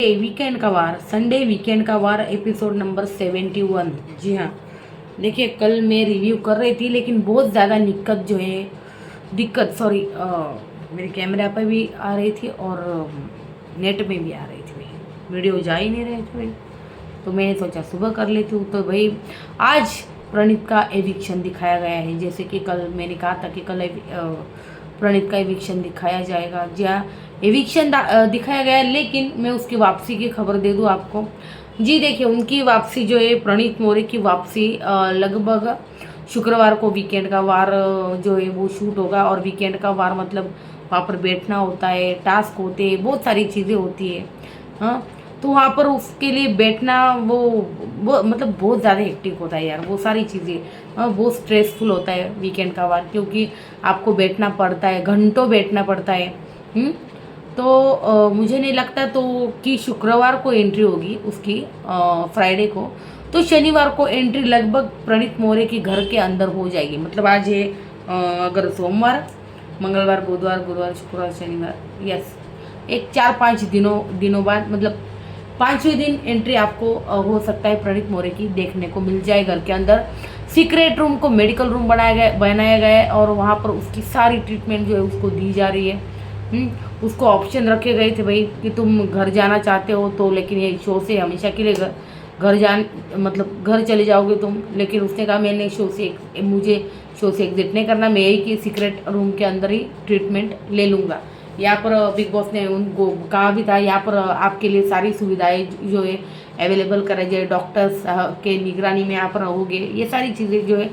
Weekend का वार, Sunday weekend का वार, episode number 71। जी हाँ, देखिए कल मैं रिव्यू कर रही थी लेकिन बहुत ज़्यादा दिक्कत सॉरी, मेरे कैमरा पे भी आ रही थी और नेट में भी आ रही थी भाई, वीडियो जा ही नहीं रहे थे भाई। तो मैंने सोचा सुबह कर लेती हूँ। तो भाई आज प्रणीत का एविक्शन दिखाया गया है, जैसे कि कल मैंने कहा था कि कल प्रणीत का एविक्शन दिखाया जाएगा। जी हाँ, एविक्शन दिखाया गया है, लेकिन मैं उसकी वापसी की खबर दे दूँ आपको। जी देखिए, उनकी वापसी जो है, प्रणीत मोरे की वापसी लगभग शुक्रवार को वीकेंड का वार जो है वो शूट होगा। और वीकेंड का वार मतलब वहाँ पर बैठना होता है, टास्क होते हैं, बहुत सारी चीज़ें होती है। हाँ, तो वहाँ पर उसके लिए बैठना वो मतलब बहुत ज़्यादा हेक्टिक होता है यार, वो सारी चीज़ें। बहुत स्ट्रेसफुल होता है वीकेंड का वार, क्योंकि आपको बैठना पड़ता है, घंटों बैठना पड़ता है। तो मुझे नहीं लगता तो कि शुक्रवार को एंट्री होगी उसकी, फ्राइडे को। तो शनिवार को एंट्री लगभग प्रणीत मोरे के घर के अंदर हो जाएगी। मतलब आज है अगर सोमवार, मंगलवार, बुधवार, गुरुवार, शुक्रवार, शनिवार, यस, एक 4-5 दिनों बाद, मतलब 5वें दिन एंट्री आपको हो सकता है प्रणीत मोरे की देखने को मिल जाए घर के अंदर। सीक्रेट रूम को मेडिकल रूम बनाया गया है और वहाँ पर उसकी सारी ट्रीटमेंट जो है उसको दी जा रही है। उसको ऑप्शन रखे गए थे भाई कि तुम घर जाना चाहते हो तो, लेकिन ये शो से हमेशा के लिए मतलब घर चले जाओगे तुम। लेकिन उसने कहा मुझे शो से एग्जिट नहीं करना, मैं यही कि सीक्रेट रूम के अंदर ही ट्रीटमेंट ले लूँगा। यहाँ पर बिग बॉस ने उनको कहा भी था, यहाँ पर आपके लिए सारी सुविधाएं जो है अवेलेबल कराई जाए, डॉक्टर्स के निगरानी में यहाँ पर रहोगे, ये सारी चीज़ें जो है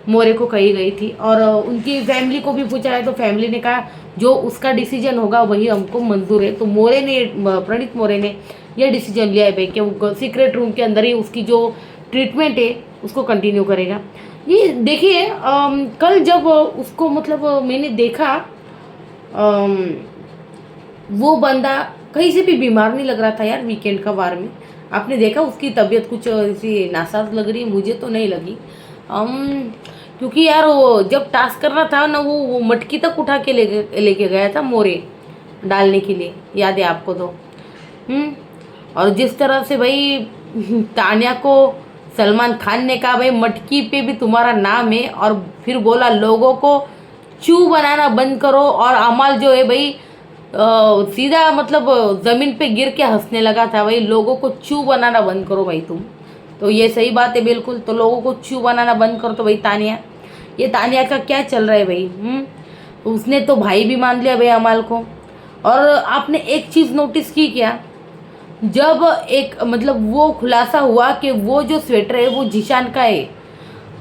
मोरे को कही गई थी। और उनकी फैमिली को भी पूछा है तो फैमिली ने कहा जो उसका डिसीजन होगा वही हमको मंजूर है। तो प्रणीत मोरे ने यह डिसीजन लिया है भाई कि वो सीक्रेट रूम के अंदर ही उसकी जो ट्रीटमेंट है उसको कंटिन्यू करेगा। ये देखिए, कल जब उसको मतलब मैंने देखा, वो बंदा कहीं से भी बीमार नहीं लग रहा था यार वीकेंड का वार में। आपने देखा उसकी तबीयत कुछ ऐसी नासाज लग रही, मुझे तो नहीं लगी। क्योंकि यार वो जब टास्क कर रहा था ना, वो मटकी तक उठा के लेके गया था मोरे डालने के लिए, याद है आपको तो। और जिस तरह से भाई तान्या को सलमान खान ने कहा भाई मटकी पे भी तुम्हारा नाम है, और फिर बोला लोगों को चू बनाना बंद करो, और अमाल जो है भाई सीधा मतलब ज़मीन पे गिर के हंसने लगा था भाई, लोगों को चू बनाना बंद करो भाई तुम। तो ये सही बात है बिल्कुल, तो लोगों को चू बनाना बंद करो। तो भाई तानिया, ये तानिया का क्या चल रहा है भाई? उसने तो भाई भी मान लिया भाई अमाल को। और आपने एक चीज़ नोटिस की क्या, जब एक मतलब वो खुलासा हुआ कि वो जो स्वेटर है वो जीशान का है,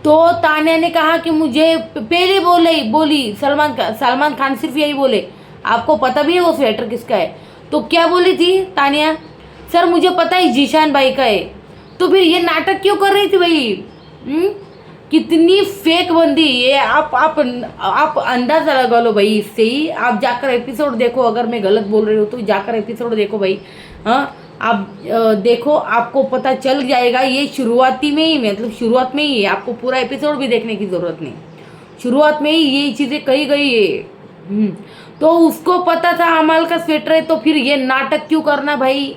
तो तानिया ने कहा कि मुझे पहले बोली सलमान खान सिर्फ यही बोले, आपको पता भी है वो स्वेटर किसका है? तो क्या बोली थी तानिया, सर मुझे पता है जीशान भाई का है। तो फिर ये नाटक क्यों कर रही थी भाई? कितनी फेक बंदी ये, आप अंदाजा लगा लो भाई इससे ही। आप जाकर एपिसोड देखो, अगर मैं गलत बोल रही हूँ तो जाकर एपिसोड देखो भाई। हाँ, आप देखो, आपको पता चल जाएगा। ये शुरुआती में ही, मतलब शुरुआत में ही है, आपको पूरा एपिसोड भी देखने की ज़रूरत नहीं, शुरुआत में ही ये चीज़ें कही गई है। तो उसको पता था अमाल का स्वेटर है, तो फिर ये नाटक क्यों करना भाई?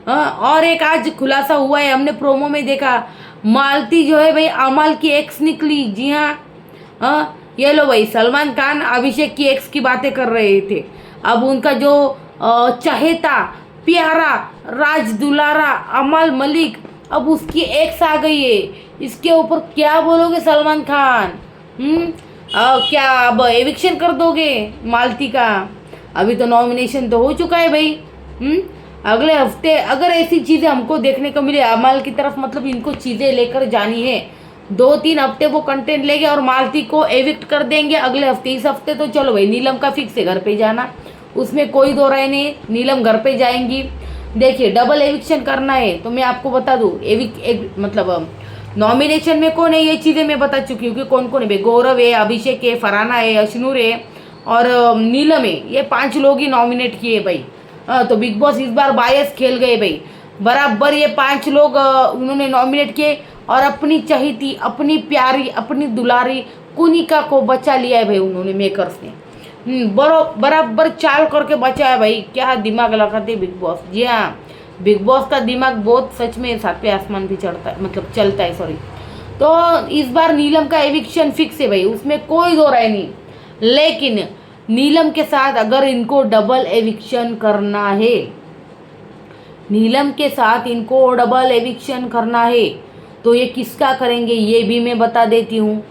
हाँ, और एक आज खुलासा हुआ है, हमने प्रोमो में देखा, मालती जो है भाई अमाल की एक्स निकली। जी हाँ, ये लो भाई, सलमान खान अभिषेक की एक्स की बातें कर रहे थे। अब उनका जो चहेता प्यारा राज दुलारा अमाल मलिक, अब उसकी एक्स आ गई है। इसके ऊपर क्या बोलोगे सलमान खान? क्या अब एविक्शन कर दोगे मालती का? अभी तो नॉमिनेशन तो हो चुका है भाई। अगले हफ्ते अगर ऐसी चीज़ें हमको देखने को मिले अमाल की तरफ, मतलब इनको चीज़ें लेकर जानी है, 2-3 हफ्ते वो कंटेंट लेंगे और मालती को एविक्ट कर देंगे अगले हफ्ते। इस हफ्ते तो चलो भाई नीलम का फिक्स है घर पे जाना, उसमें कोई दो राय नहीं, नीलम घर पे जाएंगी। देखिए डबल एविक्शन करना है तो मैं आपको बता दूँ, मतलब नॉमिनेशन में कौन है ये चीज़ें मैं बता चुकी हूँ कि कौन कौन है भाई। गौरव है, अभिषेक है, फरहाना है, अशनूर है और नीलम है। ये 5 लोग ही नॉमिनेट किए भाई। तो बिग बॉस इस बार बायस खेल गए भाई, बराबर ये 5 लोग उन्होंने नॉमिनेट किए और अपनी चहीती, अपनी प्यारी, अपनी दुलारी कुनिका को बचा लिया है भाई उन्होंने, मेकर्स ने। बराबर चाल करके बचा है भाई, क्या दिमाग लगाते बिग बॉस। जी हाँ, बिग बॉस का दिमाग बहुत सच में सातवें आसमान भी चढ़ता है, मतलब चलता है, सॉरी। तो इस बार नीलम का एविक्शन फिक्स है भाई, उसमें कोई दो राय नहीं। लेकिन नीलम के साथ अगर इनको डबल एविक्शन करना है, नीलम के साथ इनको डबल एविक्शन करना है, तो ये किसका करेंगे ये भी मैं बता देती हूँ।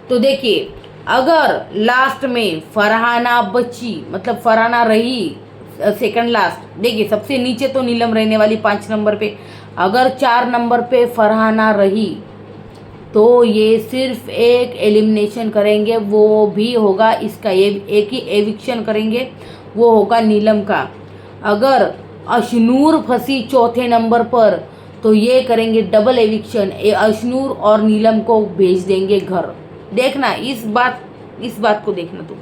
तो देखिए, अगर लास्ट में फरहाना बची, मतलब फरहाना रही सेकंड लास्ट, देखिए सबसे नीचे तो नीलम रहने वाली 5 नंबर पे, अगर 4 नंबर पे फरहाना रही तो ये सिर्फ एक एलिमिनेशन करेंगे, वो भी होगा इसका, ये एक ही एविक्शन करेंगे, वो होगा नीलम का। अगर अशनूर फंसी चौथे नंबर पर तो ये करेंगे डबल एविक्शन, अशनूर और नीलम को भेज देंगे घर। देखना इस बात को देखना, तुम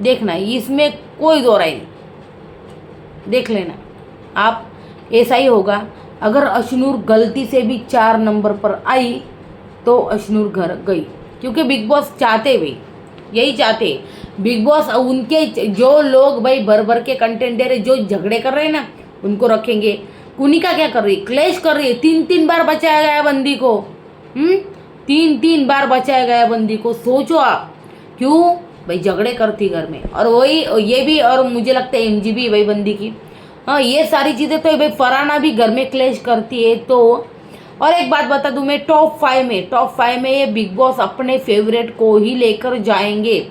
देखना, इसमें कोई दो राय नहीं, देख लेना आप, ऐसा ही होगा। अगर अशनूर गलती से भी 4 नंबर पर आई तो अशनूर घर गई, क्योंकि बिग बॉस चाहते भाई, यही चाहते बिग बॉस। उनके जो लोग भाई भर भर के कंटेंडर है, जो झगड़े कर रहे हैं ना, उनको रखेंगे। कुनिका क्या कर रही है, क्लेश कर रही है, 3 बार बचाया गया बंदी को। 3 बार बचाया गया बंदी को, सोचो आप, क्यों भाई झगड़े करती घर में। और वही ये भी, और मुझे लगता है एमजी भी भाई बंदी की, हाँ ये सारी चीज़ें तो भाई फरहाना भी घर में क्लेश करती है। तो और एक बात बता दूं मैं, टॉप 5 में ये बिग बॉस अपने फेवरेट को ही लेकर जाएंगे,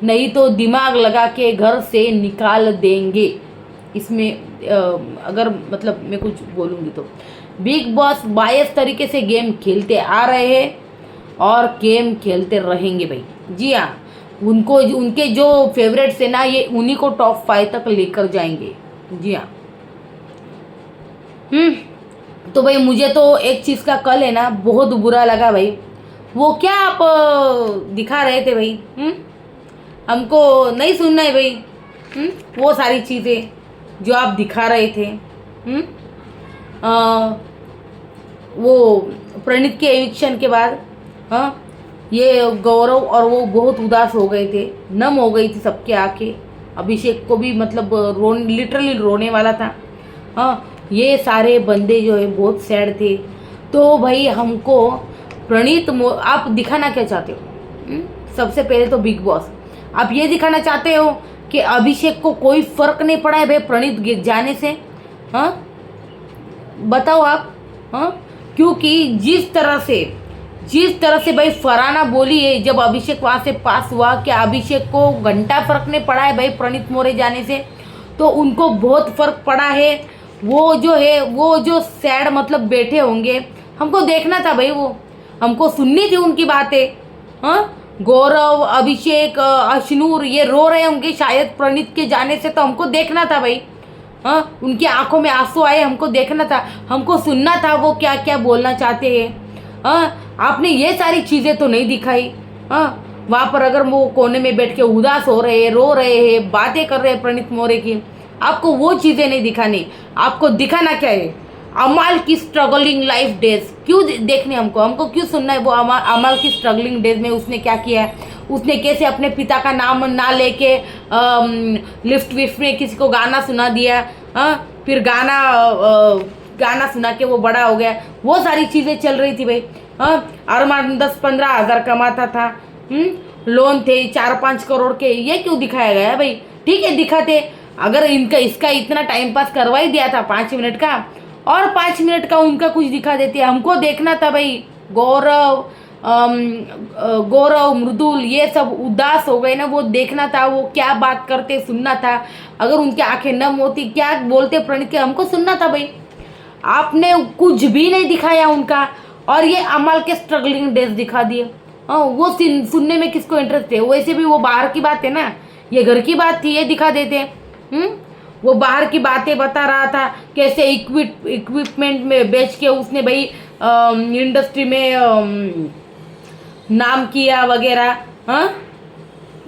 नहीं तो दिमाग लगा के घर से निकाल देंगे। इसमें अगर मतलब मैं कुछ बोलूँगी तो बिग बॉस बायस तरीके से गेम खेलते आ रहे हैं और गेम खेलते रहेंगे भाई। जी हाँ, उनको उनके जो फेवरेट्स है ना, ये उन्हीं को टॉप 5 तक लेकर जाएंगे। जी हाँ। तो भाई मुझे तो एक चीज़ का कल है ना बहुत बुरा लगा भाई, वो क्या आप दिखा रहे थे भाई, हमको नहीं सुनना है भाई। वो सारी चीज़ें जो आप दिखा रहे थे, वो प्रणीत के एविक्शन के बाद, हाँ ये गौरव और वो बहुत उदास हो गए थे, नम हो गई थी सबके आंखें। अभिषेक को भी मतलब लिटरली रोने वाला था। हाँ ये सारे बंदे जो है बहुत सैड थे। तो भाई हमको प्रणीत आप दिखाना क्या चाहते हो? सबसे पहले तो बिग बॉस आप ये दिखाना चाहते हो कि अभिषेक को कोई फर्क नहीं पड़ा है भाई प्रणीत जाने से? हाँ बताओ आप। हाँ क्योंकि जिस तरह से भाई फरहाना बोली है जब अभिषेक वहाँ से पास हुआ, कि अभिषेक को घंटा फर्क नहीं पड़ा है भाई प्रणीत मोरे जाने से, तो उनको बहुत फर्क पड़ा है। वो जो है वो जो सैड मतलब बैठे होंगे, हमको देखना था भाई, वो हमको सुननी थी उनकी बातें। हाँ गौरव, अभिषेक, अशनूर ये रो रहे होंगे शायद प्रणीत के जाने से, तो हमको देखना था भाई। हाँ उनकी आंखों में आंसू आए, हमको देखना था, हमको सुनना था वो क्या क्या बोलना चाहते हैं। हाँ आपने ये सारी चीज़ें तो नहीं दिखाई। हाँ वहाँ पर अगर वो कोने में बैठ के उदास हो रहे हैं, रो रहे हैं, बातें कर रहे हैं प्रणीत मोरे की, आपको वो चीज़ें नहीं दिखानी। आपको दिखाना क्या है? अमाल की स्ट्रगलिंग लाइफ डेज क्यों देखने, हमको क्यों सुनना है वो अमाल की स्ट्रगलिंग डेज में उसने क्या किया है, उसने कैसे अपने पिता का नाम ना लेके लिफ्ट विफ्ट में किसी को गाना सुना दिया, फिर गाना सुना के वो बड़ा हो गया, वो सारी चीज़ें चल रही थी भाई। अरमान 10-15 हज़ार कमाता था, लोन थे 4-5 करोड़ के, ये क्यों दिखाया गया भाई? ठीक है दिखाते, अगर इसका इतना टाइम पास करवा ही दिया था 5 मिनट का, और 5 मिनट का उनका कुछ दिखा देते, हमको देखना था भाई। गौरव मृदुल ये सब उदास हो गए ना, वो देखना था, वो क्या बात करते सुनना था। अगर उनकी आंखें नम होती, क्या बोलते प्रणीत के, हमको सुनना था भाई। आपने कुछ भी नहीं दिखाया उनका, और ये अमल के स्ट्रगलिंग डेज दिखा दिए। हाँ वो सुनने में किसको इंटरेस्ट है? वैसे भी वो बाहर की बात है ना, ये घर की बात थी, ये दिखा देते। वो बाहर की बातें बता रहा था, कैसे इक्विपमेंट में बेच के उसने भाई इंडस्ट्री में नाम किया वगैरह। हाँ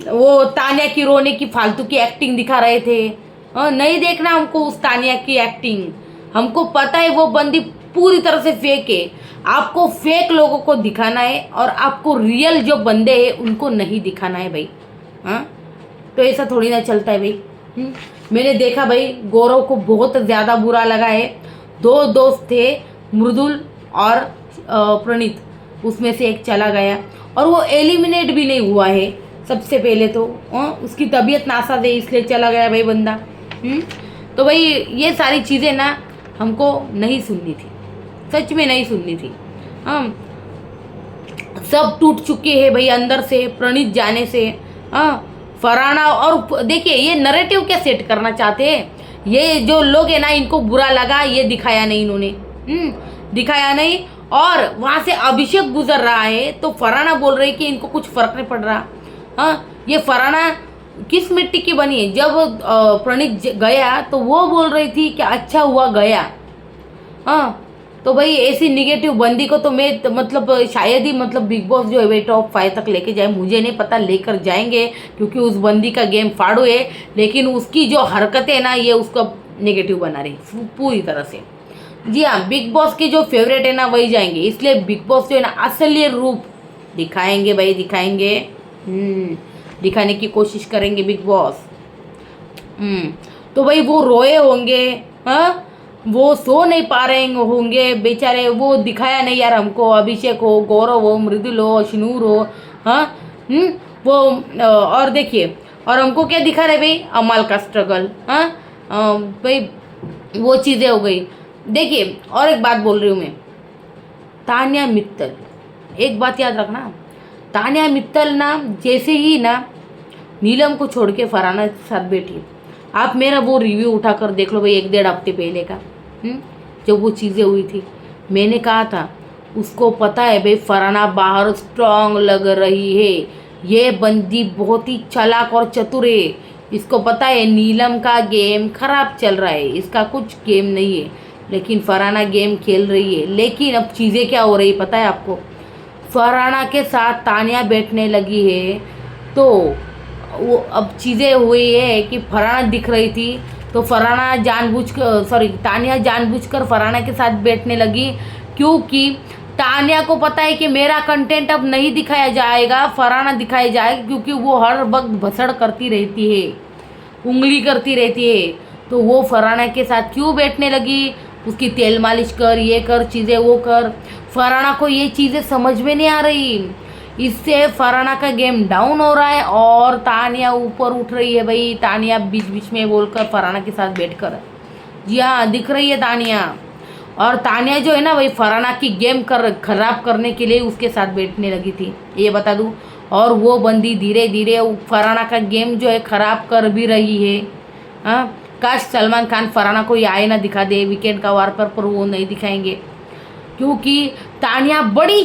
वो तानिया की रोने की फालतू की एक्टिंग दिखा रहे थे। नहीं देखना हमको उस तानिया की एक्टिंग, हमको पता है वो बंदी पूरी तरह से फेक है। आपको फेक लोगों को दिखाना है और आपको रियल जो बंदे हैं उनको नहीं दिखाना है भाई। हाँ तो ऐसा थोड़ी ना चलता है भाई। मैंने देखा भाई गौरव को बहुत ज़्यादा बुरा लगा है। दो दोस्त थे, मृदुल और प्रणीत, उसमें से एक चला गया और वो एलिमिनेट भी नहीं हुआ है। सबसे पहले तो उसकी तबीयत नासाज है इसलिए चला गया भाई बंदा। तो भाई ये सारी चीज़ें ना हमको नहीं सुननी थी, सच में नहीं सुननी थी। हम सब टूट चुके हैं भाई अंदर से प्रणीत जाने से। फरहाना, और देखिए ये नरेटिव क्या सेट करना चाहते हैं, ये जो लोग है ना इनको बुरा लगा ये दिखाया नहीं इन्होंने, दिखाया नहीं। और वहाँ से अभिषेक गुजर रहा है तो फरहाना बोल रही कि इनको कुछ फर्क नहीं पड़ रहा। ये फरहाना किस मिट्टी की बनी है? जब प्रणीत गया तो वो बोल रही थी कि अच्छा हुआ गया। तो भाई ऐसी निगेटिव बंदी को तो मैं मतलब शायद ही मतलब बिग बॉस जो है भाई टॉप 5 तक लेके जाए, मुझे नहीं पता लेकर जाएंगे क्योंकि उस बंदी का गेम फाड़ू है। लेकिन उसकी जो हरकतें ना ये उसको नेगेटिव बना रही पूरी तरह से। जी हाँ, बिग बॉस के जो फेवरेट है ना वही जाएंगे, इसलिए बिग बॉस जो है ना असली रूप दिखाएंगे भाई, दिखाएंगे। दिखाने की कोशिश करेंगे बिग बॉस। तो भाई वो रोए होंगे, वो सो नहीं पा रहे होंगे बेचारे, वो दिखाया नहीं यार हमको। अभिषेक हो, गौरव हो, मृदुल हो, अशनूर हो, वो और देखिए, और हमको क्या दिखा रहे भाई? अमाल का स्ट्रगल, भाई वो चीज़ें हो गई। देखिए और एक बात बोल रही हूँ मैं, तान्या मित्तल, एक बात याद रखना, तान्या मित्तल ना जैसे ही ना नीलम को छोड़ के फरहाना के साथ बैठी, आप मेरा वो रिव्यू उठाकर देख लो भाई 1-1.5 हफ्ते पहले का, जब वो चीज़ें हुई थी। मैंने कहा था उसको पता है भाई फरहाना बाहर स्ट्रांग लग रही है, ये बंदी बहुत ही चालाक और चतुर है, इसको पता है नीलम का गेम खराब चल रहा है, इसका कुछ गेम नहीं है, लेकिन फरहाना गेम खेल रही है। लेकिन अब चीज़ें क्या हो रही पता है आपको? फरहाना के साथ तान्या बैठने लगी है तो वो अब चीज़ें हुई है कि फरहाना दिख रही थी तो फरहाना तान्या जानबूझकर फरहाना के साथ बैठने लगी, क्योंकि तान्या को पता है कि मेरा कंटेंट अब नहीं दिखाया जाएगा, फरहाना दिखाया जाएगा, क्योंकि वो हर वक्त भसड़ करती रहती है, उंगली करती रहती है। तो वो फरहाना के साथ क्यों बैठने लगी? उसकी तेल मालिश कर, ये कर, चीज़ें वो कर। फरहाना को ये चीज़ें समझ में नहीं आ रही, इससे फरहाना का गेम डाउन हो रहा है और तान्या ऊपर उठ रही है भाई। तान्या बीच बीच में बोलकर फरहाना के साथ बैठकर, जी हाँ दिख रही है तान्या। और तान्या जो है ना भाई फरहाना की गेम खराब करने के लिए उसके साथ बैठने लगी थी, ये बता दूँ। और वो बंदी धीरे धीरे फरहाना का गेम जो है खराब कर भी रही है। काश सलमान खान फरहाना को ये आईना दिखा दे वीकेंड का वार पर वो नहीं दिखाएंगे, क्योंकि तान्या बड़ी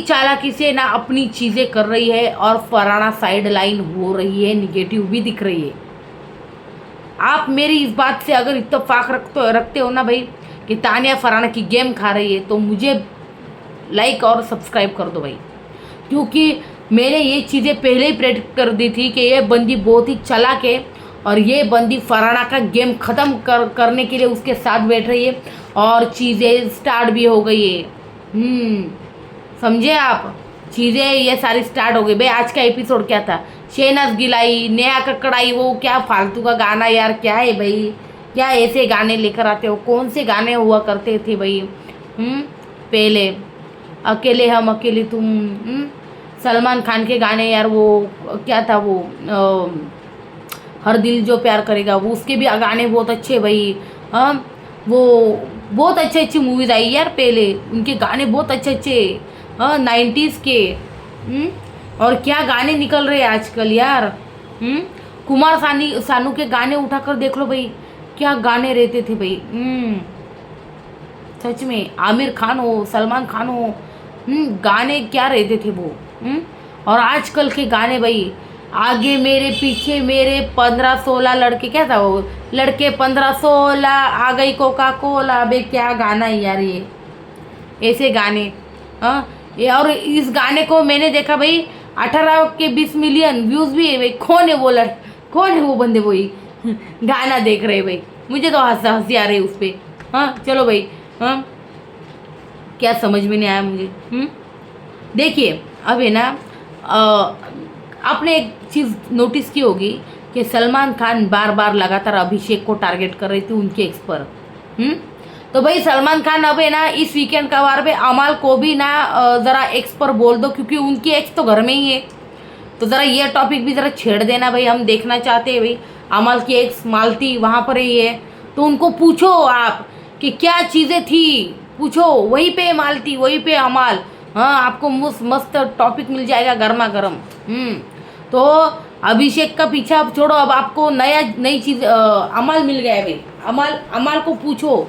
चालाकी से ना अपनी चीज़ें कर रही है और फरहाना साइड लाइन हो रही है, निगेटिव भी दिख रही है। आप मेरी इस बात से अगर इत्तेफाक रखते हो ना भाई कि तान्या फरहाना की गेम खा रही है, तो मुझे लाइक और सब्सक्राइब कर दो भाई, क्योंकि मैंने ये चीज़ें पहले ही प्रेडिक्ट कर दी थी कि ये बंदी बहुत ही चालाक है और ये बंदी फरहाना का गेम ख़त्म करने के लिए उसके साथ बैठ रही है और चीज़ें स्टार्ट भी हो गई है। समझे आप? चीज़ें ये सारी स्टार्ट हो गई भाई। आज का एपिसोड क्या था? शहनाज गिलाई, नेहा कक्कड़ आई, वो क्या फालतू का गाना यार, क्या है भाई? क्या ऐसे गाने लेकर आते हो? कौन से गाने हुआ करते थे भाई पहले? अकेले हम अकेले तुम, सलमान खान के गाने यार, वो क्या था वो हर दिल जो प्यार करेगा, वो उसके भी गाने बहुत अच्छे भाई। वो बहुत अच्छी मूवीज़ आई यार पहले, उनके गाने बहुत अच्छे 90s के। और क्या गाने निकल रहे हैं आजकल यार। कुमार सानू के गाने उठाकर देख लो भाई, क्या गाने रहते थे भाई। सच में आमिर खान हो, सलमान खान हो, गाने क्या रहते थे वो। और आजकल के गाने भाई, आगे मेरे पीछे मेरे 15-16 लड़के, क्या था वो, लड़के 15-16 आ गई कोका कोला। अबे क्या गाना है यार ये, ऐसे गाने। और इस गाने को मैंने देखा भाई 18 के 20 मिलियन व्यूज़ भी है भाई। कौन है वो बंदे वही गाना देख रहे भाई। मुझे तो हंसी आ रही है उस पर। चलो भाई, क्या समझ में नहीं आया मुझे। देखिए अब है ना, आपने एक चीज़ नोटिस की होगी कि सलमान खान बार बार लगातार अभिषेक को टारगेट कर रही थी उनके एक्स पर। तो भाई सलमान खान अब है ना इस वीकेंड का वार पे अमाल को भी ना ज़रा एक्स पर बोल दो, क्योंकि उनकी एक्स तो घर में ही है। तो ज़रा ये टॉपिक भी ज़रा छेड़ देना भाई, हम देखना चाहते हैं भाई। अमाल की एक्स मालती वहाँ पर ही है, तो उनको पूछो आप कि क्या चीज़ें थी, पूछो वहीं पे मालती वहीं पे अमाल। हाँ, आपको मस्त टॉपिक मिल जाएगा गर्मा गर्म। तो अभिषेक का पीछा अब छोड़ो, अब आपको नई चीज़ अमाल मिल गया है भाई। अमाल को पूछो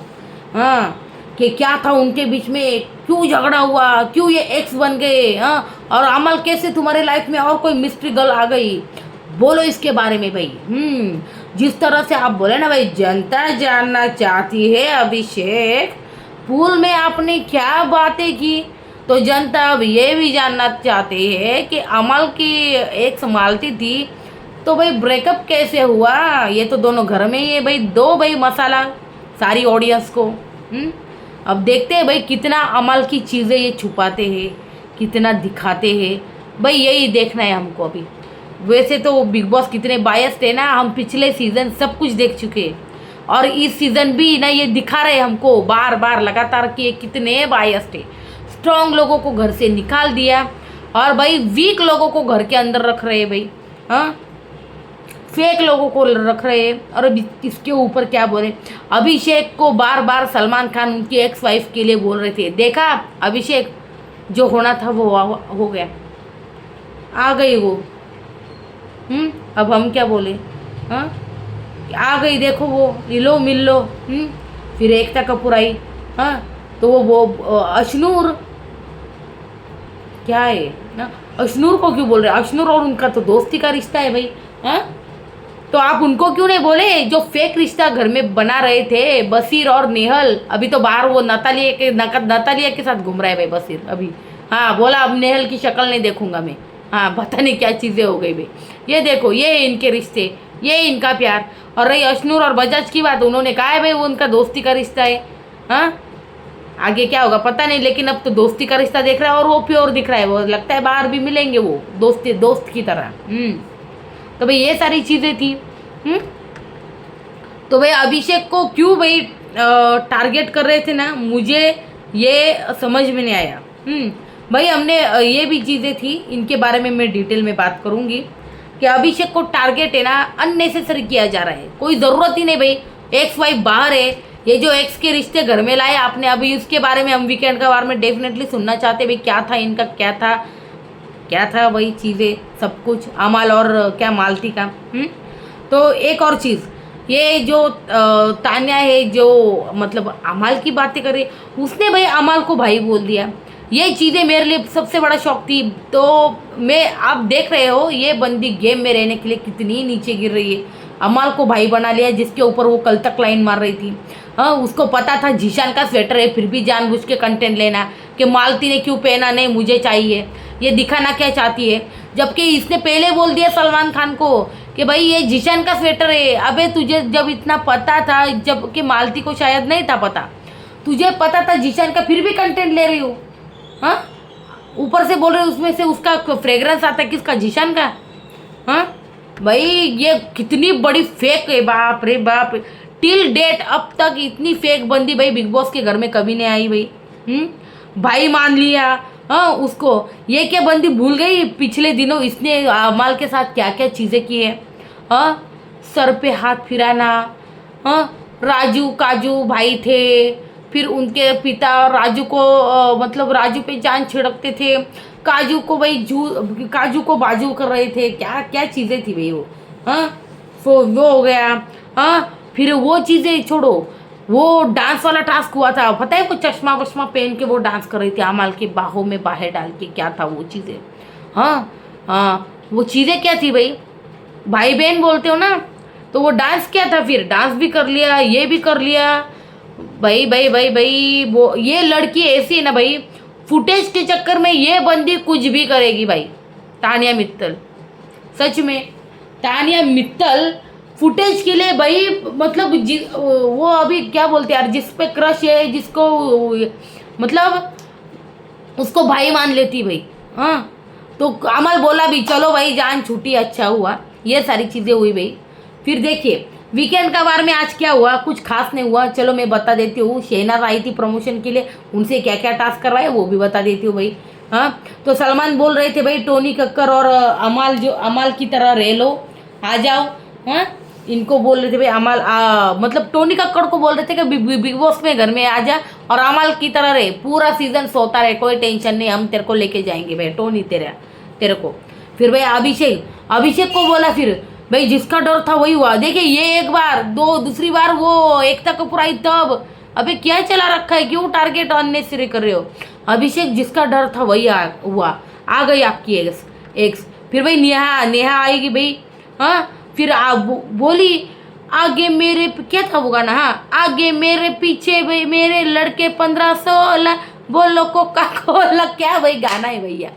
हाँ कि क्या था उनके बीच में, क्यों झगड़ा हुआ, क्यों ये एक्स बन गए। हाँ, और अमल कैसे तुम्हारे लाइफ में और कोई मिस्ट्री गर्ल आ गई, बोलो इसके बारे में भाई। जिस तरह से आप बोले ना भाई, जनता जानना चाहती है अभिषेक पूल में आपने क्या बातें की, तो जनता अब ये भी जानना चाहती है कि अमल की एक्स मालती थी तो भाई ब्रेकअप कैसे हुआ। ये तो दोनों घर में ही है भाई, दो भाई मसाला सारी ऑडियंस को। अब देखते हैं भाई कितना अमल की चीज़ें ये छुपाते हैं, कितना दिखाते हैं भाई, यही देखना है हमको अभी। वैसे तो बिग बॉस कितने बायस्ड है ना, हम पिछले सीज़न सब कुछ देख चुके हैं और इस सीज़न भी ना ये दिखा रहे हमको बार बार लगातार कि कितने बायस्ड है। स्ट्रॉन्ग लोगों को घर से निकाल दिया और भाई वीक लोगों को घर के अंदर रख रहे हैं भाई। हाँ, फेक लोगों को रख रहे हैं। और अब इसके ऊपर क्या बोले, अभिषेक को बार बार सलमान खान उनकी एक्स वाइफ के लिए बोल रहे थे। देखा अभिषेक, जो होना था वो हो गया, आ गई वो। अब हम क्या बोले। हाँ, आ गई, देखो वो लो मिल लो। फिर एकता कपूर आई। हाँ, तो वो अशनूर क्या है ना, अशनूर को क्यों बोल रहे, अशनूर और उनका तो दोस्ती का रिश्ता है भाई। हाँ, तो आप उनको क्यों नहीं बोले जो फेक रिश्ता घर में बना रहे थे, बसीर और नेहल। अभी तो बाहर वो नतालिया के साथ घूम रहा है भाई बसीर अभी। हाँ, बोला अब नेहल की शक्ल नहीं देखूंगा मैं। हाँ, पता नहीं क्या चीज़ें हो गई भाई। ये देखो, ये इनके रिश्ते, ये इनका प्यार। और रही अशनूर और बजाज की बात, उन्होंने कहा है भाई वो उनका दोस्ती का रिश्ता है। हाँ, आगे क्या होगा पता नहीं, लेकिन अब तो दोस्ती का रिश्ता देख रहा है और वो प्योर दिख रहा है। वो लगता है बाहर भी मिलेंगे वो दोस्त की तरह। तो भाई ये सारी चीज़ें थी। तो भाई अभिषेक को क्यों भाई टारगेट कर रहे थे ना, मुझे ये समझ में नहीं आया। भाई हमने ये भी चीज़ें थी, इनके बारे में मैं डिटेल में बात करूँगी कि अभिषेक को टारगेट है ना अननेसेसरी किया जा रहा है। कोई ज़रूरत ही नहीं भाई, एक्स वाइफ बाहर है, ये जो एक्स के रिश्ते घर में लाए आपने, अभी उसके बारे में हम वीकेंड का बारे में डेफिनेटली सुनना चाहते भाई। क्या था इनका, क्या था वही चीज़ें सब कुछ, अमाल और क्या मालती का। तो एक और चीज़, ये जो तान्या है जो मतलब अमाल की बातें कर रही, उसने भाई अमाल को भाई बोल दिया। ये चीज़ें मेरे लिए सबसे बड़ा शौक थी। तो मैं, आप देख रहे हो ये बंदी गेम में रहने के लिए कितनी नीचे गिर रही है। अमाल को भाई बना लिया, जिसके ऊपर वो कल तक लाइन मार रही थी। हाँ, उसको पता था जीशान का स्वेटर है, फिर भी जानबूझ के कंटेंट लेना कि मालती ने क्यों पहना, नहीं मुझे चाहिए। ये दिखाना क्या चाहती है, जबकि इसने पहले बोल दिया सलमान खान को कि भाई ये जीशान का स्वेटर है। अबे तुझे जब इतना पता था, जबकि मालती को शायद नहीं था पता, तुझे पता था जीशान का, फिर भी कंटेंट ले रही हो। हाँ, ऊपर से बोल रहे उसमें से उसका फ्रेग्रेंस आता है, किसका, जीशान का। हाँ भाई, ये कितनी बड़ी फेक है, बाप रे बाप। टिल डेट अब तक इतनी फेक बंदी भाई बिग बॉस के घर में कभी नहीं आई भाई। भाई मान लिया हाँ उसको। ये क्या बंदी भूल गई पिछले दिनों इसने अमाल के साथ क्या क्या चीज़ें की है। हाँ, सर पे हाथ फिराना। हाँ, राजू काजू भाई थे, फिर उनके पिता राजू को मतलब राजू पे जान छिड़कते थे, काजू को भाई काजू को बाजू कर रहे थे। क्या क्या चीज़ें थी भाई वो। हाँ, वो हो गया। हाँ, फिर वो चीज़ें छोड़ो, वो डांस वाला टास्क हुआ था, पता है, वो चश्मा वश्मा पहन के वो डांस कर रही थी अमाल की बाहों में बाहें डाल के। क्या था वो चीज़ें। हाँ हाँ, वो चीज़ें क्या थी भाई, भाई बहन बोलते हो ना, तो वो डांस क्या था, फिर डांस भी कर लिया, ये भी कर लिया भाई भाई भाई भाई। वो ये लड़की ऐसी है ना भाई, फुटेज के चक्कर में ये बंदी कुछ भी करेगी भाई। तानिया मित्तल, सच में तानिया मित्तल फुटेज के लिए भाई, मतलब वो अभी क्या बोलते हैं यार, जिस पे क्रश है, जिसको मतलब उसको भाई मान लेती भाई। हाँ, तो अमल बोला भी चलो भाई जान छूटी, अच्छा हुआ। ये सारी चीज़ें हुई भाई। फिर देखिए वीकेंड का वार में आज क्या हुआ, कुछ खास नहीं हुआ। चलो मैं बता देती हूँ। शहनाज आई थी प्रमोशन के लिए, उनसे क्या क्या टास्क करवाए वो भी बता देती हूँ भाई। हाँ, तो सलमान बोल रहे थे भाई टोनी कक्कर और अमाल, जो अमाल की तरह रह लो, आ जाओ। हाँ, इनको बोल रहे थे भाई अमाल मतलब टोनी कक्कड़ को बोल रहे थे कि बिग बॉस में घर में आ जा और अमाल की तरह रहे, पूरा सीजन सोता रहे, कोई टेंशन नहीं, हम तेरे को लेके जाएंगे भाई टोनी, तेरे को। फिर भाई अभिषेक को बोला, फिर भाई जिसका डर था वही हुआ। देखिए ये एक बार, दूसरी बार वो एकता कपूर आई तब। अबे क्या चला रखा है, क्यों टारगेट अननेसेसरी कर रहे हो। अभिषेक जिसका डर था वही हुआ, आ गई आपकी एक्स। फिर भाई नेहा आएगी भाई। हाँ, फिर बोली आगे मेरे क्या था वो गाना, हाँ, आगे मेरे पीछे भाई मेरे लड़के 15-16 बोलो कोका कोला, क्या भाई गाना है भैया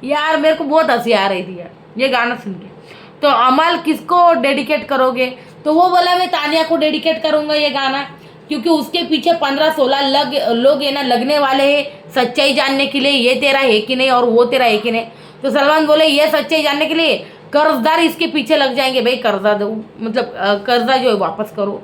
यार, मेरे को बहुत हंसी आ रही थी यार ये गाना सुन के। तो अमाल किसको डेडिकेट करोगे, तो वो बोला मैं तानिया को डेडिकेट करूंगा ये गाना, क्योंकि उसके पीछे 15-16 लोग है ना लगने वाले हैं सच्चाई जानने के लिए, ये तेरा है कि नहीं और वो तेरा है कि नहीं। तो सलमान बोले ये सच्चाई जानने के लिए कर्जदार इसके पीछे लग जाएंगे भाई, कर्जा दो, मतलब कर्जा जो है वापस करो।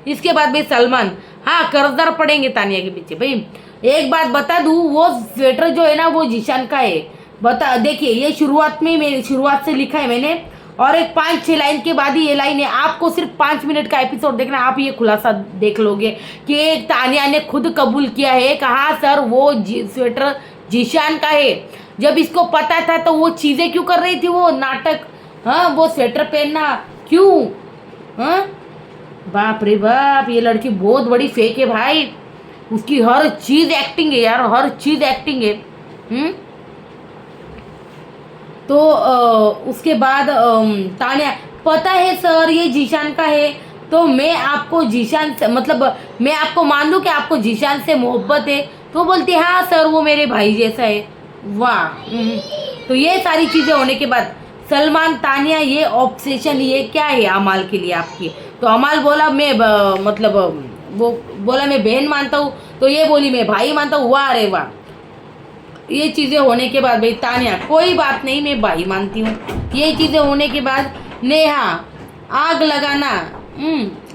इसके बाद भाई सलमान, हाँ कर्जदार पड़ेंगे तानिया के पीछे भाई। एक बात बता दूँ, वो स्वेटर जो है ना वो जीशान का है, बता। देखिए ये शुरुआत से लिखा है मैंने, और एक 5-6 लाइन के बाद ही ये लाइन है। आपको सिर्फ 5 मिनट का एपिसोड देखना, आप ये खुलासा देख लोगे कि एक तानिया ने खुद कबूल किया है, कहा सर वो स्वेटर जीशान का है। जब इसको पता था तो वो चीज़ें क्यों कर रही थी, वो नाटक, हाँ वो स्वेटर पहनना क्यों। हाँ बाप रे बाप, ये लड़की बहुत बड़ी फेक है भाई, उसकी हर चीज़ एक्टिंग है यार, हर चीज़ एक्टिंग है। तो उसके बाद तान्या, पता है सर ये जीशान का है, तो मैं आपको जीशान से मतलब मैं आपको मान लूँ कि आपको जीशान से मोहब्बत है। तो बोलती है हाँ सर वो मेरे भाई जैसा है। वाह। तो ये सारी चीज़ें होने के बाद सलमान तानिया ये ऑब्सेशन ये क्या है अमाल के लिए आपकी। तो अमाल बोला मैं मतलब वो बोला मैं बहन मानता हूँ, तो ये बोली मैं भाई मानता हूँ। वाह अरे वाह। ये चीज़ें होने के बाद भाई तानिया, कोई बात नहीं मैं भाई मानती हूँ। ये चीज़ें होने के बाद नेहा, आग लगाना।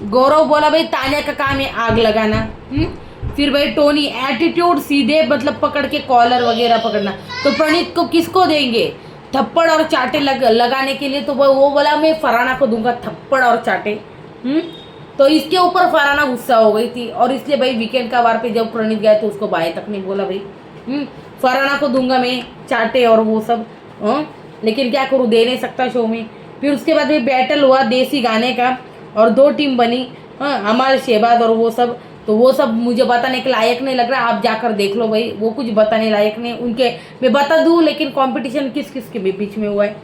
गौरव बोला भाई तानिया का काम है आग लगाना। फिर भाई टोनी, एटीट्यूड सीधे मतलब पकड़ के कॉलर वगैरह पकड़ना। तो प्रणीत को किसको देंगे थप्पड़ और चाटे लगाने के लिए, तो वो बोला मैं फरहाना को दूंगा थप्पड़ और चाटे। तो इसके ऊपर फरहाना गुस्सा हो गई थी, और इसलिए भाई वीकेंड का वार पे जब प्रणीत गया तो उसको बाय तक नहीं बोला भाई। फरहाना को दूंगा मैं चाटे और वो सब। लेकिन क्या करूँ, दे नहीं सकता शो में। फिर उसके बाद भी बैटल हुआ देसी गाने का, और 2 टीम बनी, अमाल शहबाज और वो सब। तो वो सब मुझे बताने के लायक नहीं लग रहा, आप जाकर देख लो भाई, वो कुछ बताने लायक नहीं उनके। मैं बता दूँ लेकिन कंपटीशन किस किस के बीच में हुआ है।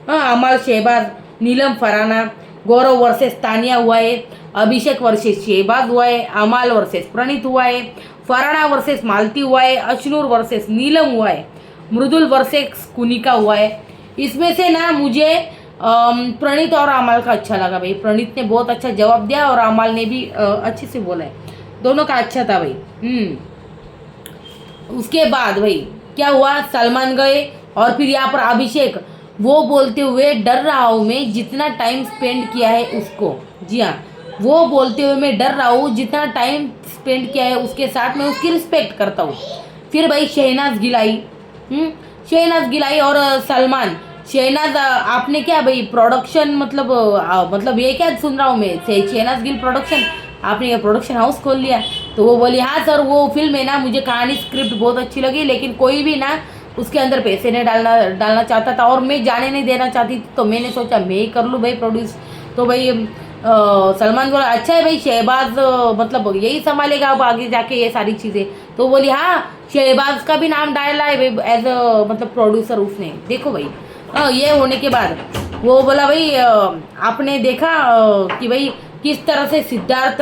अमाल शहबाज, नीलम फरहाना, गौरव वर्सेस तानिया हुआ है, अभिषेक वर्सेस शहबाज हुआ है, अमाल वर्सेस प्रणीत हुआ है, फरहाना वर्सेस मालती हुआ है, अशनूर वर्सेस नीलम हुआ है, मृदुल वर्सेस कुनिका हुआ है। इसमें से ना मुझे प्रणीत और अमाल का अच्छा लगा भाई। प्रणीत ने बहुत अच्छा जवाब दिया और अमाल ने भी अच्छे से बोला है, दोनों का अच्छा था भाई। उसके बाद भाई क्या हुआ, सलमान गए और फिर यहाँ पर अभिषेक वो बोलते हुए डर रहा हूँ मैं जितना टाइम स्पेंड किया है उसको। जी हाँ, वो बोलते हुए मैं डर रहा हूँ जितना टाइम स्पेंड किया है उसके साथ, मैं उसकी रिस्पेक्ट करता हूँ। फिर भाई शहनाज गिलाई और सलमान। शहनाज आपने क्या भाई प्रोडक्शन मतलब ये क्या सुन रहा हूँ मैं, शहनाज गिल प्रोडक्शन, आपने ये प्रोडक्शन हाउस खोल लिया। तो वो बोली हाँ सर वो फिल्म है ना, मुझे कहानी स्क्रिप्ट बहुत अच्छी लगी, लेकिन कोई भी ना उसके अंदर पैसे नहीं डालना चाहता था, और मैं जाने नहीं देना चाहती थी, तो मैंने सोचा मैं ही कर लूँ भाई प्रोड्यूस। तो भाई सलमान बोला अच्छा है भाई शहबाज मतलब यही संभालेगा अब आगे जाके ये सारी चीज़ें। तो बोली हाँ शहबाज का भी नाम डाला है भाई एज मतलब प्रोड्यूसर उसने। देखो भाई ये होने के बाद वो बोला भाई आपने देखा कि भाई किस तरह से सिद्धार्थ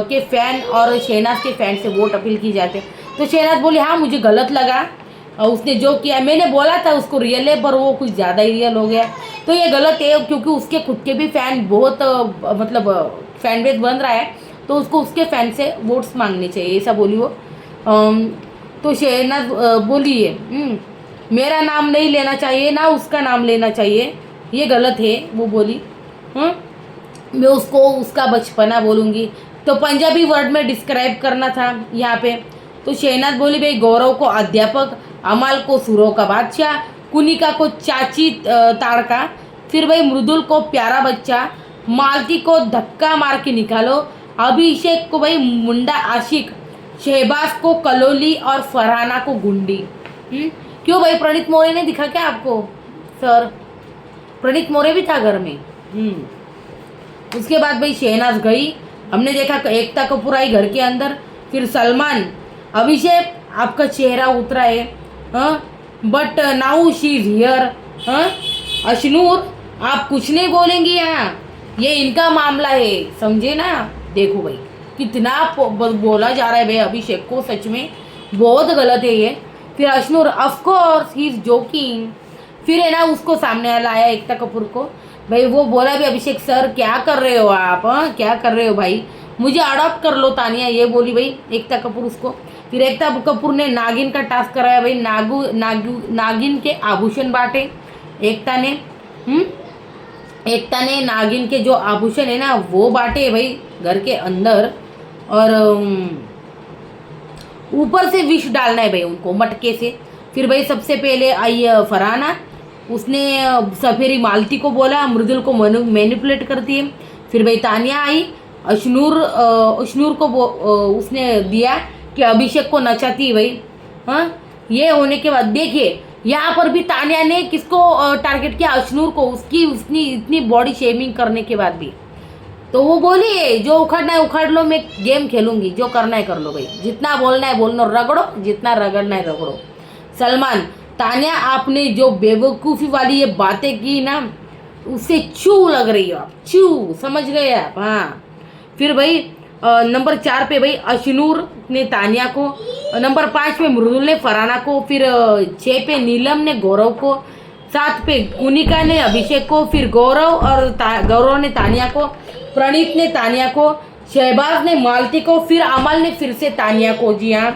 के फैन और शहनाज के फैन से वोट अपील की जाते। तो शहनाज बोली हाँ मुझे गलत लगा उसने जो किया, मैंने बोला था उसको रियल है पर वो कुछ ज़्यादा ही रियल हो गया। तो ये गलत है क्योंकि उसके खुद के भी फैन बहुत मतलब फैन बेस बन रहा है, तो उसको उसके फैन से वोट्स मांगने चाहिए, ऐसा बोली वो। तो शहनाज बोली है मेरा नाम नहीं लेना चाहिए ना उसका नाम लेना चाहिए, ये गलत है, वो बोली। मैं उसको उसका बचपना बोलूँगी, तो पंजाबी वर्ड में डिस्क्राइब करना था यहाँ पे। तो शहनाज बोली भाई गौरव को अध्यापक, अमाल को सुरों का बादशाह, कुनिका को चाची ताड़का, फिर भाई मृदुल को प्यारा बच्चा, मालती को धक्का मार के निकालो, अभिषेक को भाई मुंडा आशिक, शहबाज को कलोली और फरहाना को गुंडी। क्यों भाई, प्रणीत मोरे ने दिखा क्या आपको? सर प्रणीत मोरे भी था घर में। उसके बाद भाई शहनाज गई, हमने देखा एकता कपूर आई घर के अंदर, फिर सलमान, अभिषेक आपका चेहरा उतरा है, but now she is here. Ashnoor आप कुछ नहीं बोलेंगी यहाँ, ये इनका मामला है, समझे ना? देखो भाई कितना बोला जा रहा है भाई अभिषेक को, सच में बहुत गलत है ये। फिर Ashnoor of course he is joking. फिर है ना उसको सामने लाया एकता कपूर को, भाई वो बोला भी अभिषेक सर क्या कर रहे हो आप, क्या कर रहे हो भाई, मुझे अडॉप्ट कर लो तानिया, ये बोली भाई एकता कपूर उसको। फिर एकता कपूर ने नागिन का टास्क कराया भाई, नागिन के आभूषण बांटे एकता ने। एकता ने नागिन के जो आभूषण है ना वो बांटे भाई घर के अंदर, और ऊपर से विष डालना है भाई उनको मटके से। फिर भाई सबसे पहले आई फरहाना, उसने सफेरी मालती को बोला, मृदुल को मैनिपुलेट करती है। फिर भाई तानिया आई, अशनूर को उसने दिया कि अभिषेक को नचाती है भाई। ये होने के बाद देखिए यहाँ पर भी तानिया ने किसको टारगेट किया? अशनूर को, उसकी इतनी बॉडी शेमिंग करने के बाद भी। तो वो बोली जो उखाड़ना है उखाड़ लो, मैं गेम खेलूंगी, जो करना है कर लो भाई, जितना बोलना है बोलना, रगड़ो जितना रगड़ना है रगड़ो। सलमान, तानिया आपने जो बेवकूफ़ी वाली ये बातें की ना, उससे चू लग रही हो आप, चू, समझ गए आप? हाँ। फिर भाई नंबर 4 पे भाई अशनूर ने तानिया को, नंबर 5 पे मृदुल ने फरहाना को, फिर 6 पे नीलम ने गौरव को, 7 पे कुनिका ने अभिषेक को, फिर गौरव ने तानिया को, प्रणीत ने तानिया को, शहबाज ने मालती को, फिर अमल ने फिर से तानिया को। जी हाँ,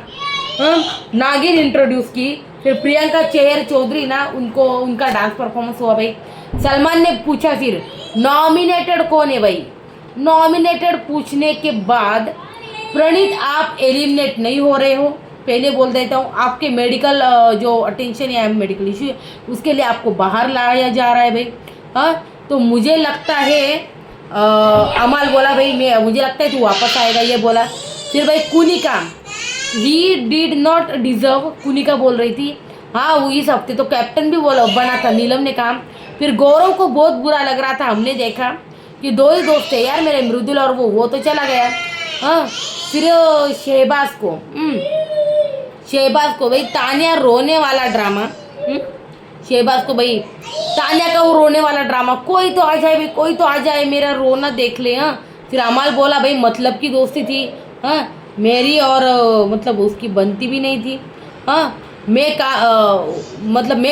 नागिन इंट्रोड्यूस की। फिर प्रियंका चेहर चौधरी ना, उनका डांस परफॉर्मेंस हुआ भाई। सलमान ने पूछा फिर नॉमिनेटेड कौन है भाई। नॉमिनेटेड पूछने के बाद प्रणीत आप एलिमिनेट नहीं हो रहे हो, पहले बोल देता हूँ, आपके मेडिकल जो अटेंशन या मेडिकल इशू है उसके लिए आपको बाहर लाया जा रहा है भाई। तो मुझे लगता है अमल बोला भाई मुझे लगता है तू वापस आएगा, ये बोला। फिर भाई Kunika, he did not deserve, Kunika बोल रही थी। हाँ वो इस हफ्ते तो कैप्टन भी बना था, नीलम ने कहा। फिर गौरव को बहुत बुरा लग रहा था, हमने देखा कि 2 ही दोस्त थे यार मेरे, मृदुल और वो तो चला गया। फिर शहबाज को भाई तानिया रोने वाला ड्रामा, शहबाज को भाई तानिया का वो रोने वाला ड्रामा, कोई तो आ जाए भाई, कोई तो आ जाए, मेरा रोना देख ले। फिर अमल बोला भाई मतलब की दोस्ती थी, मेरी और मतलब उसकी बनती भी नहीं थी। मैं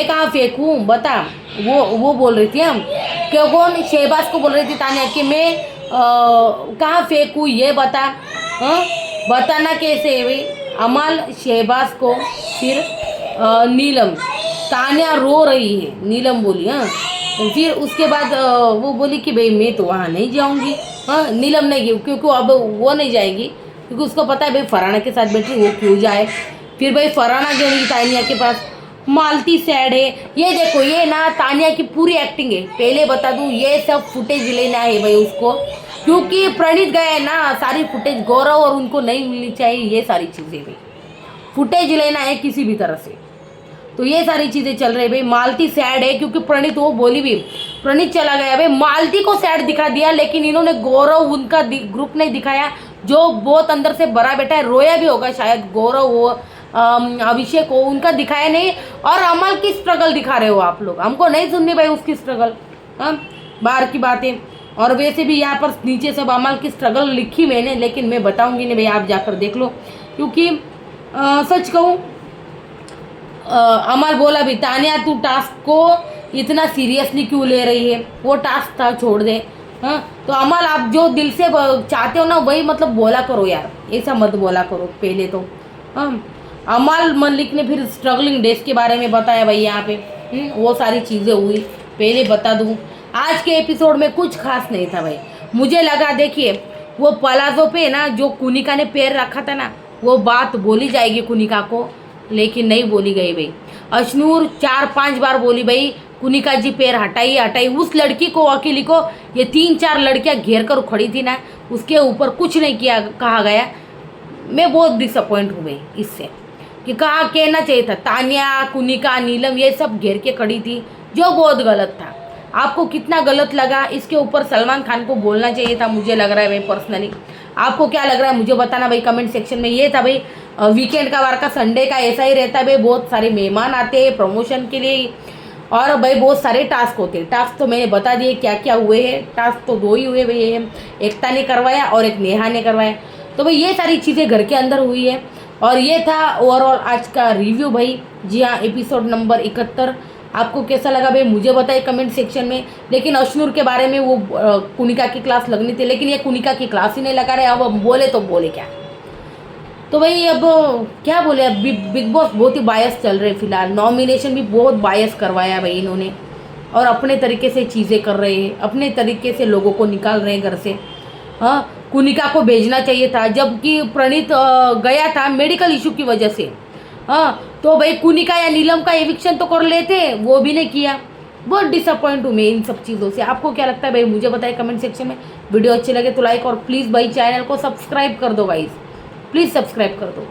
कहाँ फेंकूँ बता, वो बोल रही थी। क्यों, कौन? शहबाज को बोल रही थी तानिया कि मैं कहाँ फेंकूँ ये बता। बताना कैसे है भाई? अमल, शहबाज को, फिर नीलम। तानिया रो रही है, नीलम बोली। तो फिर उसके बाद वो बोली कि भाई मैं तो वहाँ नहीं जाऊँगी। नीलम नहीं गई क्योंकि अब वो नहीं जाएगी, क्योंकि उसको पता है भाई फरहाना के साथ बैठी, वो क्यों जाए। फिर भाई फरहाना गई तानिया के पास, मालती सैड है। ये देखो ये ना तानिया की पूरी एक्टिंग है, पहले बता दूँ, ये सब फुटेज लेना है भाई उसको, क्योंकि प्रणीत गए ना, सारी फुटेज गौरव और उनको नहीं मिलनी चाहिए, ये सारी चीज़ें भाई फुटेज लेना है किसी भी तरह से। तो ये सारी चीज़ें चल रही भाई। मालती सैड है क्योंकि प्रणीत, वो बोली भी प्रणीत चला गया भाई, मालती को सैड दिखा दिया, लेकिन इन्होंने गौरव उनका ग्रुप नहीं दिखाया, जो बहुत अंदर से भरा बैठा है, रोया भी होगा शायद, गौरव हो अभिषेक हो, उनका दिखाया नहीं। और अमल की स्ट्रगल दिखा रहे हो आप लोग, हमको नहीं सुननी भाई उसकी स्ट्रगल, बाहर की बातें। और वैसे भी यहाँ पर नीचे सब अमल की स्ट्रगल लिखी मैंने, लेकिन मैं बताऊंगी नहीं भाई, आप जाकर देख लो। क्योंकि सच कहूँ, अमल बोला भी तानिया तू टास्क को इतना सीरियसली क्यों ले रही है, वो टास्क था छोड़ दे। तो अमल आप जो दिल से चाहते हो ना वही मतलब बोला करो यार, ऐसा मत बोला करो पहले तो। अमल मलिक ने फिर स्ट्रगलिंग डेज के बारे में बताया भाई यहाँ पे, वो सारी चीज़ें हुई, पहले बता दूँ। आज के एपिसोड में कुछ खास नहीं था भाई। मुझे लगा देखिए वो पलाजो पे ना जो कुनिका ने पैर रखा था ना, वो बात बोली जाएगी कुनिका को, लेकिन नहीं बोली गई भाई। अशनूर 4-5 बार बोली भाई कुनिका जी पैर हटाई हटाई। उस लड़की को, अकेली को, ये 3-4 लड़कियां घेर कर खड़ी थी ना, उसके ऊपर कुछ नहीं किया कहा गया। मैं बहुत डिसअपॉइंट हूँ भाई इससे, कि कहा कहना चाहिए था तानिया, कुनिका, नीलम ये सब घेर के खड़ी थी, जो बहुत गलत था। आपको कितना गलत लगा इसके ऊपर सलमान खान को बोलना चाहिए था, मुझे लग रहा है भाई पर्सनली। आपको क्या लग रहा है मुझे बताना भाई कमेंट सेक्शन में। ये था भाई वीकेंड का वार का, संडे का ऐसा ही रहता है भाई। बहुत सारे मेहमान आते हैं प्रमोशन के लिए, और भाई बहुत सारे टास्क होते हैं। टास्क तो मैंने बता दिए क्या क्या हुए हैं। टास्क तो 2 ही हुए भाई, एकता ने करवाया और एक नेहा ने करवाया। तो भाई ये सारी चीज़ें घर के अंदर हुई है। और ये था ओवरऑल आज का रिव्यू भाई। जी हाँ, एपिसोड नंबर 71। आपको कैसा लगा भाई मुझे बताइए कमेंट सेक्शन में। लेकिन अशनूर के बारे में वो कुनिका की क्लास लगनी थी, लेकिन ये कुनिका की क्लास ही नहीं लगा रहे। अब बोले तो बोले क्या। तो भाई अब क्या बोले, अब बिग बॉस बहुत ही बायस चल रहे फिलहाल। नॉमिनेशन भी बहुत बायस करवाया भाई इन्होंने, और अपने तरीके से चीज़ें कर रहे हैं, अपने तरीके से लोगों को निकाल रहे हैं घर से। हाँ, कुनिका को भेजना चाहिए था, जबकि प्रणीत गया था मेडिकल इशू की वजह से। हाँ, तो भाई कुनिका या नीलम का एविक्शन तो कर लेते, वो भी नहीं किया। बहुत डिसअपॉइंट हूँ मैं इन सब चीज़ों से। आपको क्या लगता है भाई मुझे बताइए कमेंट सेक्शन में। वीडियो अच्छी लगे तो लाइक, और प्लीज़ भाई चैनल को सब्सक्राइब कर दो गाइस, प्लीज़ सब्सक्राइब कर दो।